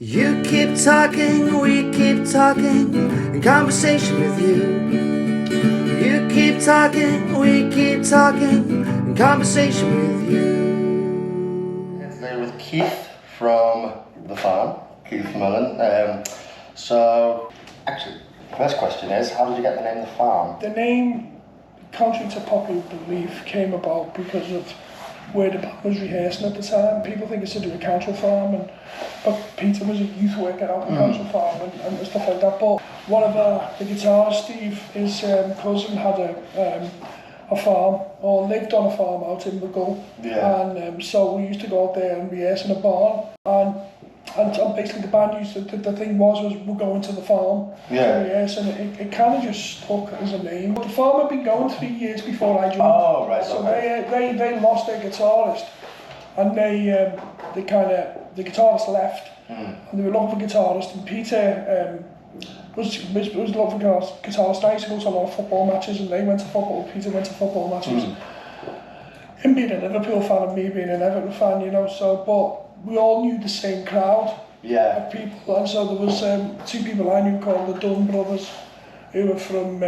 You keep talking, we keep talking, in conversation with you. You keep talking, we keep talking, in conversation with you. Today with Keith from the farm, Keith Mullin. So, actually, first question is, how did you get the name The Farm? The name, contrary to popular belief, came about because of where the band was rehearsing at the time. People think it's to do with Council Farm, but Peter was a youth worker out in Council Farm and stuff like that. But one of the guitarist, Steve, his cousin had a farm, or lived on a farm out in McClure. Yeah. And so we used to go out there and rehearse in a barn. And basically the band used to, the thing was we're going to the farm to rehearse, and it kind of just stuck as a name. But the farm had been going 3 years before I joined. Oh, right. So okay. they lost their guitarist, and the guitarist left, and they were looking for guitarist, and Peter was looking for guitarist. I used to go to a lot of football matches, and they went to football. Peter went to football matches. Him being a Liverpool fan and me being an Everton fan, you know. So, but we all knew the same crowd of people, and so there was two people I knew called the Dunn brothers, who were from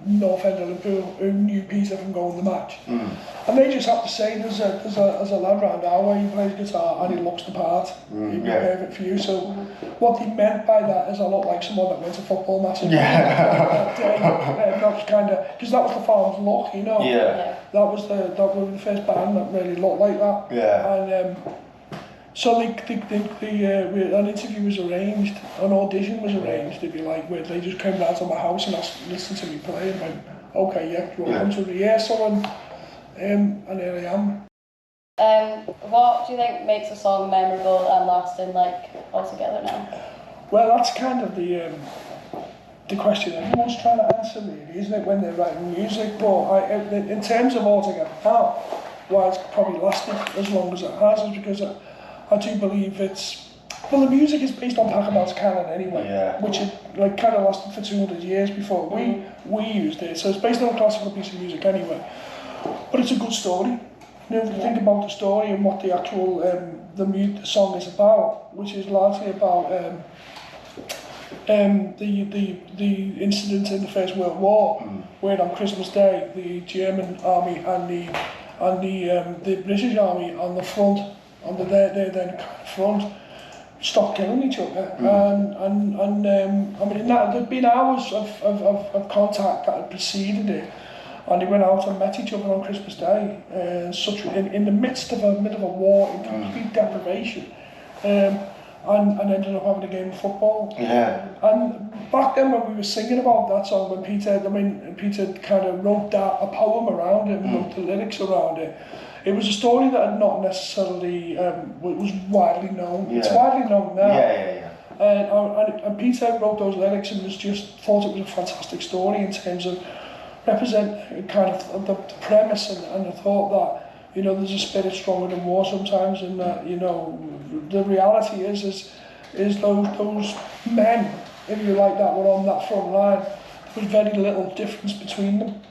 North End of Liverpool, who knew Peter from going to the match. And they just have to say, there's a lad round our way, he plays guitar and he looks the part, he'd be perfect for you. So what they meant by that is I look like someone that went to football matches that day. That's kind of, because that was the farm's look, you know. That was the first band that really looked like that. And so an interview was arranged, an audition was arranged, if you like, where they just came down to my house and asked, listened to me play, and went, okay, yeah, you want to come to the rehearsal, and here I am. What do you think makes a song memorable and lasting, like, altogether now? Well, that's kind of the question everyone's trying to answer, really, isn't it, when they're writing music? But in terms of altogether now, why it's probably lasted as long as it has is because I do believe the music is based on Pachelbel's canon anyway, which it kind of lasted for 200 years before we used it. So it's based on a classical piece of music anyway, but it's a good story. You know, if you think about the story and what the actual the song is about, which is largely about the incident in the First World War, where on Christmas Day the German army and the British army on the front, on the then front, stopped killing each other. And I mean, there'd been hours of contact that had preceded it, and they went out and met each other on Christmas Day, in the midst of a war, in complete deprivation, and ended up having a game of football. And back then when we were singing about that song, when Peter kind of wrote a poem around it and wrote the lyrics around it, it was a story that had not necessarily was widely known. It's widely known now. And Peter wrote those lyrics and thought it was a fantastic story in terms of represent kind of the premise and the thought that, you know, there's a spirit stronger than war sometimes, and that, you know, the reality is those men, if you like, that were on that front line. There was very little difference between them.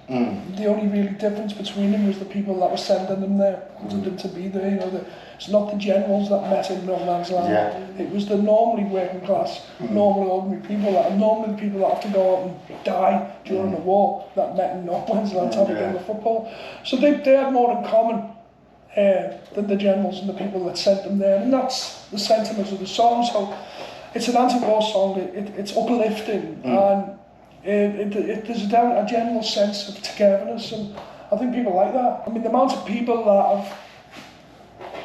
The only really difference between them was the people that were sending them there, wanted them to be there. You know, it's not the generals that met in no man's land. It was the normally working class, normally ordinary people, normally the people that have to go out and die during the war, that met in no man's land to have a game of football. So they had more in common than the generals and the people that sent them there, and that's the sentiment of the song. So it's an anti-war song. It's uplifting, and there's a general sense of togetherness, and I think people like that. I mean, the amount of people that have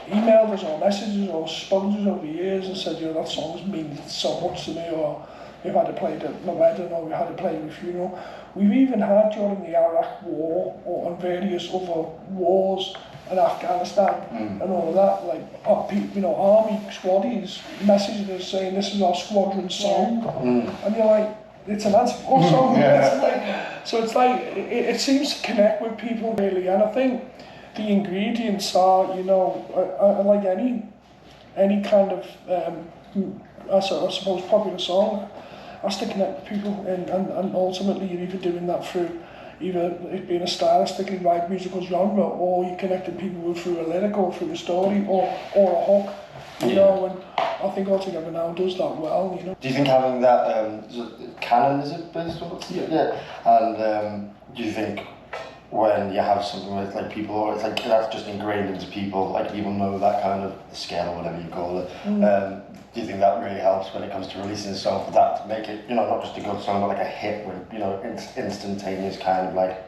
emailed us or messages or spoken to us over the years and said, you know, that song means so much to me, or we've had it played at my wedding, or we had it played at a funeral. We've even had during the Iraq War or on various other wars in Afghanistan and all of that, like, you know, army squaddies messaging us saying this is our squadron song, and you're like, it's an anti-war song. So it's like, it seems to connect with people really, and I think the ingredients are, you know, like any kind of, I suppose, popular song has to connect with people, and ultimately you're either doing that through either it being a stylistically right musical genre, or you connecting people with through a lyric or through a story or a hook, you know, I think All Together Now does that well, you know. Do you think having that canon, is it based on? Yeah. And do you think when you have something with like people, or it's like that's just ingrained into people, like even know that kind of scale or whatever you call it, do you think that really helps when it comes to releasing a song for that to make it, you know, not just a good song but like a hit with, you know, instantaneous kind of like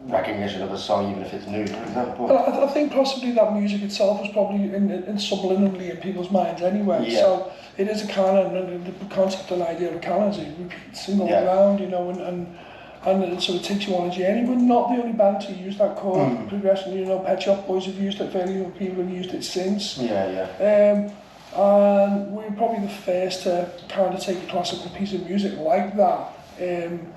recognition of a song, even if it's new, for example? Well, I think possibly that music itself is probably in subliminally in people's minds anyway. Yeah. So it is a canon, and the concept and idea of a canon is it repeats all around, you know, and so it takes you on a journey. We're not the only band to use that chord progression. You know, Pet Shop Boys have used it, very few people have used it since. And we're probably the first to kind of take a classical piece of music like that and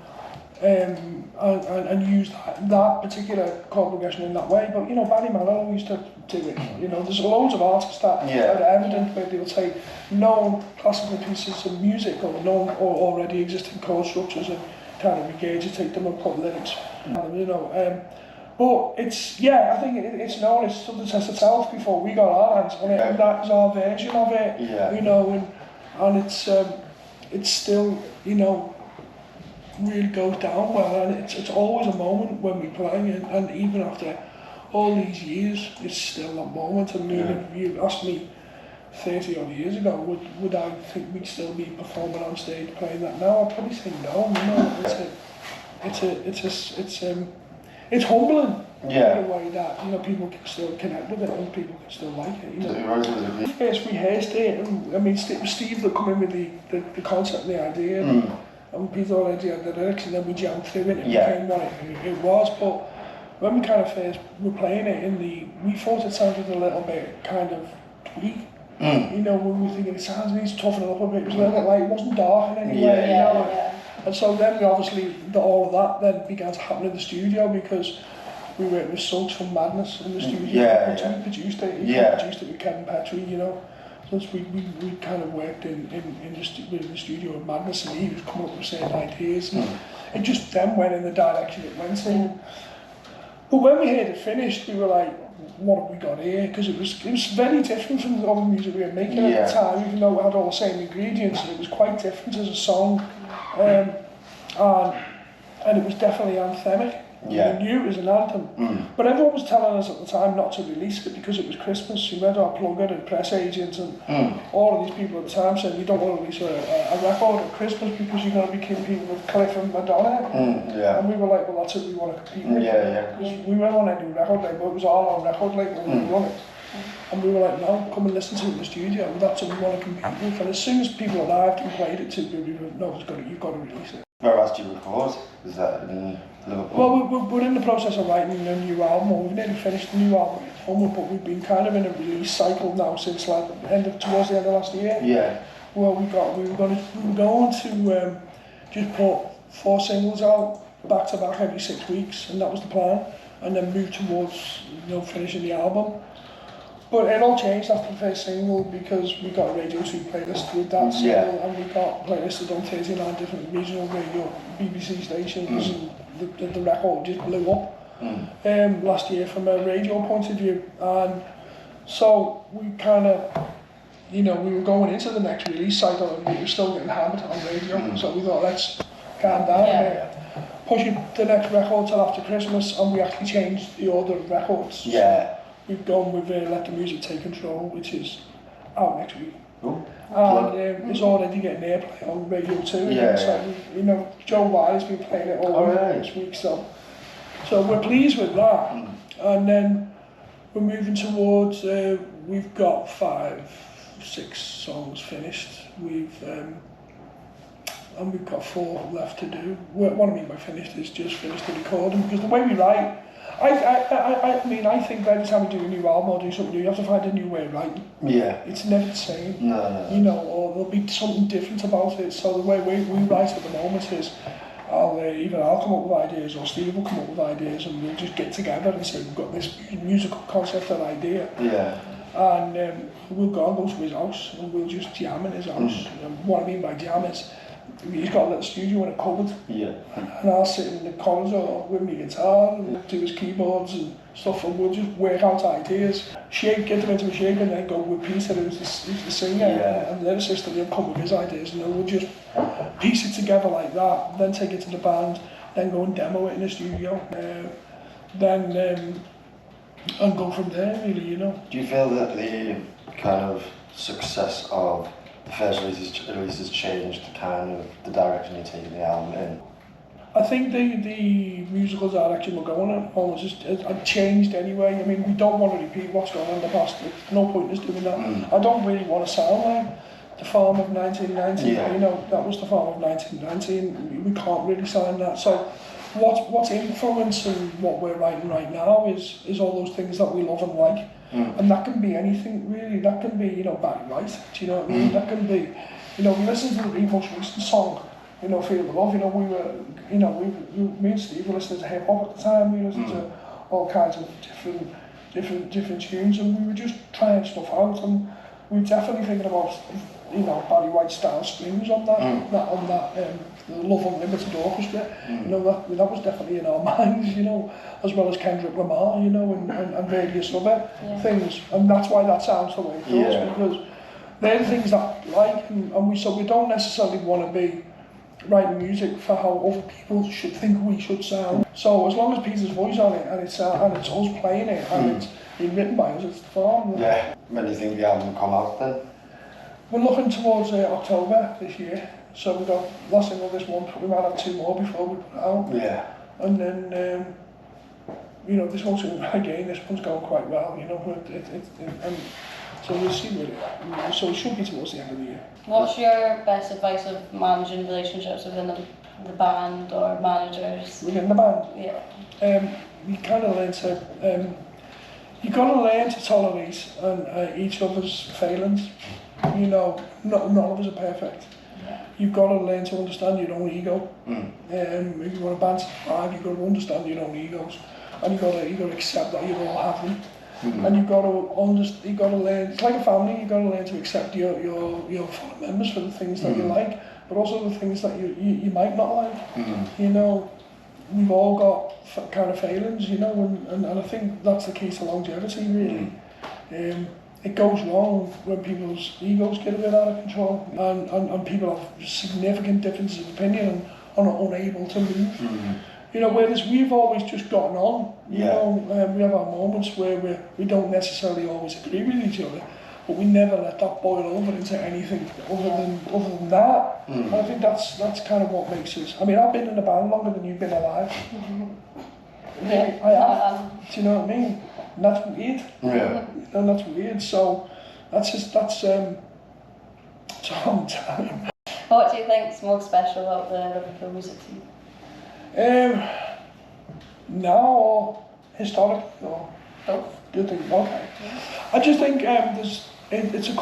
use that particular chord progression in that way. But you know, Barry Manilow used to do it. You know, there's loads of artists that are evident where they'll take known classical pieces of music or known or already existing chord structures and kind of regurgitate them and put lyrics on them, you know. But it's, I think it's known, it's stood the test itself before we got our hands on it, and that is our version of it, you know, and it's still, you know, really goes down well, and it's always a moment when we play, and even after all these years, it's still a moment. I mean, if you asked me 30 odd years ago, would I think we'd still be performing on stage playing that now? I'd probably say no, you know, it's humbling in a way that, you know, people can still connect with it and people can still like it, you know. First we rehearsed it, and I mean, it was Steve that come in with the concept and the idea, and Peter already had the lyrics, and then we jammed through it and it became what it was. But when we kind of first were playing it we thought it sounded a little bit kind of tweak. You know, we were thinking it needs to toughen it up a bit. It was a little bit like, it wasn't dark in any way, you know. And so then we obviously, all of that then began to happen in the studio, because we worked with Suggs from Madness in the studio. We produced it. He produced it with Kevin Petrie, you know. So we kind of worked in the studio with Madness, and he was coming up with certain ideas. And it just then went in the direction it went in. But when we heard it finished, we were like, what have we got here? Because it was very different from the other music we were making at the time, even though it had all the same ingredients. It was quite different as a song, and it was definitely anthemic. We knew it was an anthem, but everyone was telling us at the time not to release it because it was Christmas. You read our plugger and press agents and all of these people at the time said, you don't want to release a record at Christmas because you're going to be competing with Cliff and Madonna. And we were like, well, that's what we want to compete with. Because we weren't on any record label, it was all our record label when we run it. And we were like, no, come and listen to it in the studio, that's what we want to compete with. And as soon as people arrived and played it to people, we were, no, you've got to release it. Where else do you record? Is that in Liverpool? Well, we're in the process of writing a new album, or we've nearly finished the new album, but we've been kind of in a release cycle now since like towards the end of last year. Well, we were going to just put 4 singles out back to back every 6 weeks, and that was the plan, and then move towards, you know, finishing the album. But it all changed after the first single because we got a Radio 2 playlist with that single, and we got playlisted on 39 different regional radio BBC stations, and the record just blew up last year from a radio point of view. And so we kind of, you know, we were going into the next release cycle and we were still getting hammered on radio, so we thought, let's calm down a bit, push the next record till after Christmas, and we actually changed the order of records. We've gone with Let the Music Take Control, which is out next week. And it's already getting airplay on Radio 2. So, you know, Joe Wiley's been playing it all this week, so we're pleased with that. And then we're moving towards, we've got 5-6 songs finished. And we've got 4 left to do. What I mean by finished is just finished the recording, because the way we write, I mean, I think every time we do a new album or do something new, you have to find a new way of writing. It's never the same. You know, or there'll be something different about it. So the way we write at the moment is, either I'll come up with ideas or Steve will come up with ideas, and we'll just get together and say, we've got this musical concept and idea. And we'll go to his house and we'll just jam in his house. And what I mean by jam is, he's got a little studio in a cupboard, Yeah. and I'll sit in the corridor with my guitar and do his keyboards and stuff, and we'll just work out ideas, get them into a shape, and then go with Peter, who's the singer, and the lyricist, and he'll come with his ideas, and then we'll just piece it together like that, then take it to the band, then go and demo it in the studio, and go from there, really, you know. Do you feel that the kind of success of the first release has changed kind of the direction you're taking the album in? I think the musical direction we're going in almost has changed anyway. I mean, we don't want to repeat what's gone on in the past. There's no point in us doing that. I don't really want to sound like the Farm of 1990. You know, that was the Farm of 1990. We can't really sound that. So what's influencing what we're writing right now is all those things that we love and like. And that can be anything really. That can be, you know, Barry White. Do you know what I mean? That can be, you know, we listened to the most recent song, you know, Feel the Love. You know, me and Steve were listening to hip hop at the time. We listened to all kinds of different tunes, and we were just trying stuff out. And we were definitely thinking about, you know, Barry White style strings on that the Love Unlimited Orchestra. You know, that was definitely in our minds, you know, as well as Kendrick Lamar, you know, and various other things. And that's why that sounds the way it does, because they're the things that we like, and we don't necessarily want to be writing music for how other people should think we should sound. So as long as Peter's voice on it, and it's us playing it, and it's been written by us, it's the Farm. Yeah. When do you think the album will come out then? We're looking towards October this year. So we've got last single this month, we might have 2 more before we put it out. Yeah. And then, you know, this one's going quite well, you know, and so we'll see so it should be towards the end of the year. What's your best advice of managing relationships within the band or managers? Within the band? Yeah. You kind of learn to, you've got to learn to tolerate each other's failings. You know, none of us are perfect. You've got to learn to understand your own ego. If you want a band to survive, you've got to understand your own egos, and you've got to accept that you all have them. And you've got to learn. It's like a family. You've got to learn to accept your fellow members for the things that you like, but also the things that you might not like. You know, we've all got kind of failings. You know, and I think that's the key to longevity, really. It goes wrong when people's egos get a bit out of control, and people have significant differences of opinion and are unable to move. You know, whereas we've always just gotten on. You know, we have our moments where we don't necessarily always agree with each other, but we never let that boil over into anything other than that. And I think that's kind of what makes us. I mean, I've been in a band longer than you've been alive. Yeah, I have. Do you know what I mean? And that's weird. Yeah. And that's weird. So that's it's a long time. What do you think's most special about the Liverpool music scene? Now or historic or both? Do you think? Okay. I just think it's a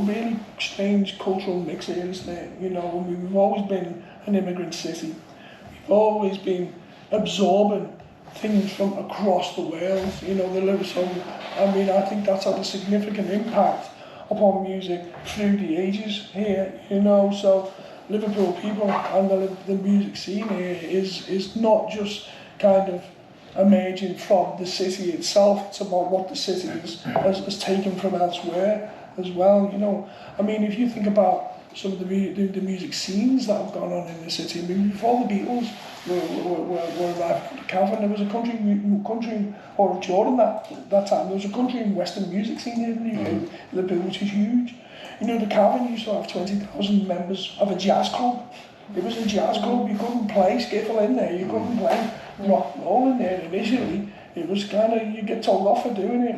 really strange cultural mix here, isn't it? You know, we've always been an immigrant city. We've always been absorbing things from across the world, you know, the lyrical. I mean, I think that's had a significant impact upon music through the ages here, you know. So Liverpool people and the music scene here is not just kind of emerging from the city itself, it's about what the city has taken from elsewhere as well, you know. I mean, if you think about some of the music scenes that have gone on in the city, I mean, before the Beatles were arriving at the Cavern, there was a country, or during that time, there was a country and western music scene here in the UK, Liverpool, which is huge. You know, the Cavern used to have 20,000 members of a jazz club. It was a jazz club, you couldn't play skiffle in there, you couldn't play rock and roll in there initially. It was kind of, you get told off for doing it.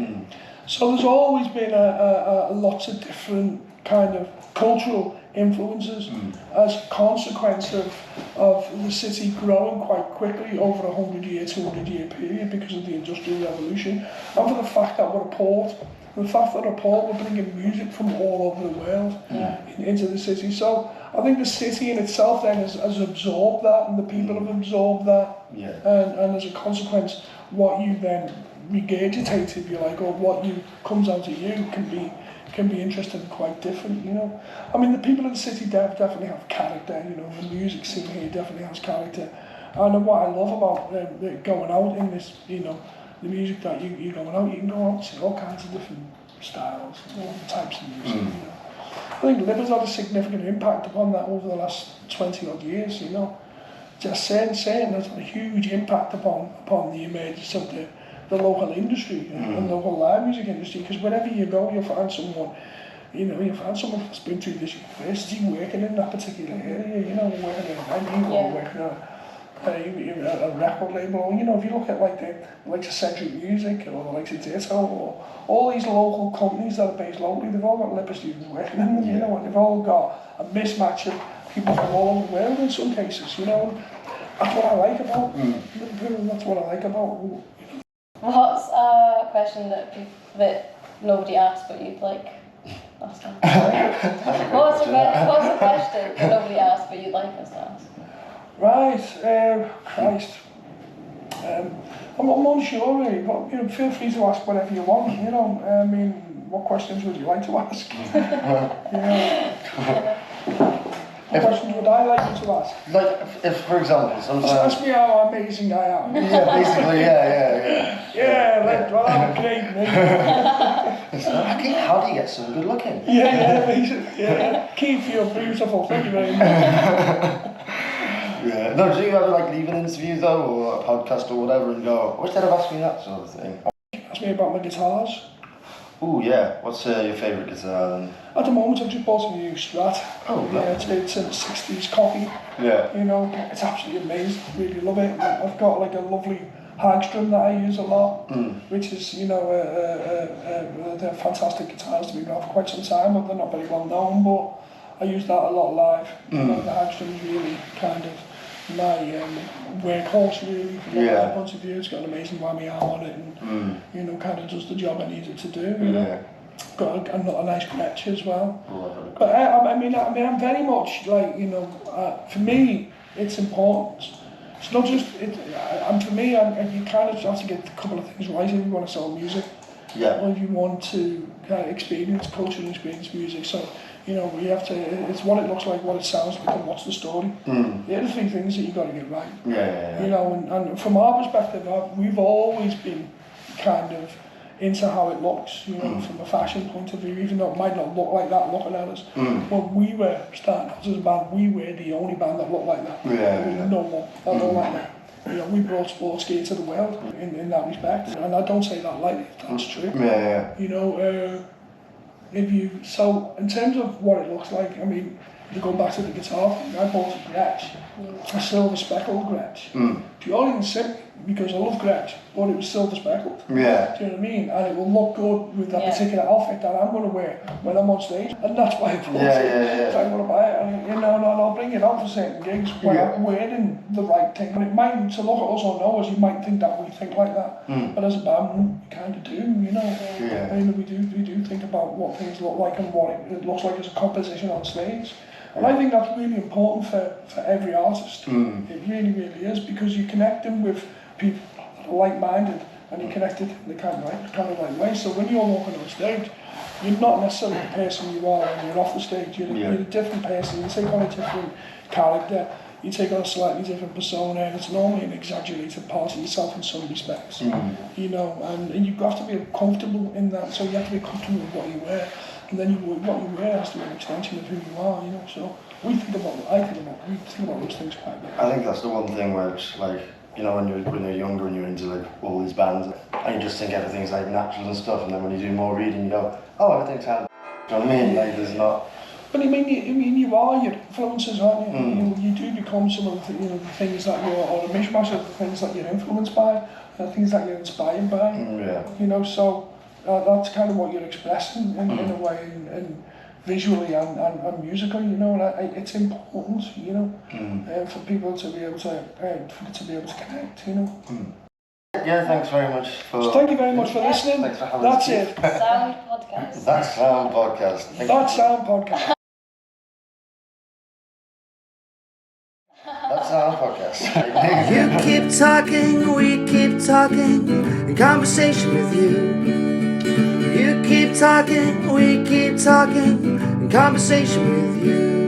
So there's always been a lots of different kind of cultural influences as a consequence of the city growing quite quickly over 100-year, 200-year period because of the Industrial Revolution, and for the fact that we're a port. The fact that a port, we're bringing music from all over the world into the city. So I think the city in itself then has absorbed that, and the people have absorbed that. And as a consequence, what you then regurgitate, if you like, or what comes out of you can can be interesting and quite different, you know. I mean, the people in the city definitely have character, you know, the music scene here definitely has character. And what I love about going out in this, you know, the music that you're going out, you can go out and see all kinds of different styles, all types of music, you know. I think Libba's had a significant impact upon that over the last 20 odd years, you know. Just saying there's a huge impact upon the emergence of the local industry and local live music industry, because wherever you go you'll find someone, you know, you'll find someone that's been through this university working in that particular area, you know, working in a venue or working a record label, or, you know, if you look at like the Centric Music or the likes of Ditto or all these local companies that are based locally, they've all got Libba students working in them, you know, and they've all got a mismatch of people from all over the world in some cases, you know. That's what I like about Liverpool, that's what I like about. What's a question that nobody asked but you'd like us to ask? What's a question that nobody asked but you'd like us to ask? Right, Christ. I'm unsure really, but, you know, feel free to ask whatever you want, you know. I mean, what questions would you like to ask? What questions would I like you to ask? Like, if for example, sometimes... Ask me how amazing I am. Yeah, basically, yeah. Well, I'm great, mate. How do you get so good looking? Yeah, basically, yeah. Keith, you're beautiful, thank you very much. Yeah. No, do you ever like leave an interview though, or a podcast or whatever, and go, I wish they'd have asked me that sort of thing? Ask me about my guitars. Oh yeah, what's your favourite guitar then? At the moment I've just bought a new Strat. Oh, yeah, it's a 60s copy. Yeah. You know, it's absolutely amazing, really love it. I've got like a lovely Hagstrom that I use a lot, which is, you know, they're fantastic guitars to be for quite some time, but they're not very well known, but I use that a lot live. You know, the Hagstrom is really kind of my workhorse really from my point of view. It's got an amazing whammy arm on it and you know, kind of does the job I need it to do, you know. Got a nice Gretsch as well. But I mean I'm very much like, you know, for me it's important. It's not just for me you kind of have to get a couple of things right if you want to sell music. Yeah. Or if you want to experience culture and experience music. So, you know, you have to, it's what it looks like, what it sounds like, and what's the story. They're the three things that you got to get right. Yeah. You know, and from our perspective, we've always been kind of into how it looks, you know, from a fashion point of view, even though it might not look like that looking at us. When we were starting out as a band, we were the only band that looked like that. There was no one that looked like that. You know, we brought sports gear to the world in that respect, and I don't say that lightly, that's true. You know, so in terms of what it looks like, I mean, to go back to the guitar thing, I bought a Gretsch, a silver speckled Gretsch, purely and simply because I love Gretsch, but it was silver speckled. Do you know what I mean? And it will look good with that particular outfit that I'm going to wear when I'm on stage, and that's why I bought it. So I'm going to buy it, and you know, and I'll bring it out for certain gigs when I'm wearing the right thing. And it might, to look at us or know us, you might think that we think like that, but as a band, we kind of do, you know. I mean, we do think about what things look like and what it looks like as a composition on stage. And I think that's really important for every artist. It really, really is, because you connect them with people that are like-minded, and you connect it in the kind of right way. So when you're walking on stage, you're not necessarily the person you are when you're off the stage. You're a different person. You take on a different character. You take on a slightly different persona, and it's normally an exaggerated part of yourself in some respects. You know, and you've got to be comfortable in that. So you have to be comfortable with what you wear. And then what you wear has to be an extension of who you are, you know. So we think about those things quite a bit. I think that's the one thing where it's like, you know, when you're younger and you're into like all these bands, and you just think everything's like natural and stuff, and then when you do more reading, you go, oh, everything's happening. Do you know what I mean? Like, there's not. But I mean, you are your influences, aren't you? You do become some of the, you know, the things that you're, or a mishmash of the things that you're influenced by, things that you're inspired by. You know, so. That's kind of what you're expressing in a way, and visually and musically, you know. And it's important, you know, for people to be able to connect, you know. Yeah, thanks very much for. So thank you very much for listening. Thanks for having us. That's it. Sound podcast. That's Sound Podcast. That's Sound Podcast. That's Sound Podcast. You keep talking, we keep talking, in conversation with you. You You keep talking, we keep talking, in conversation with you.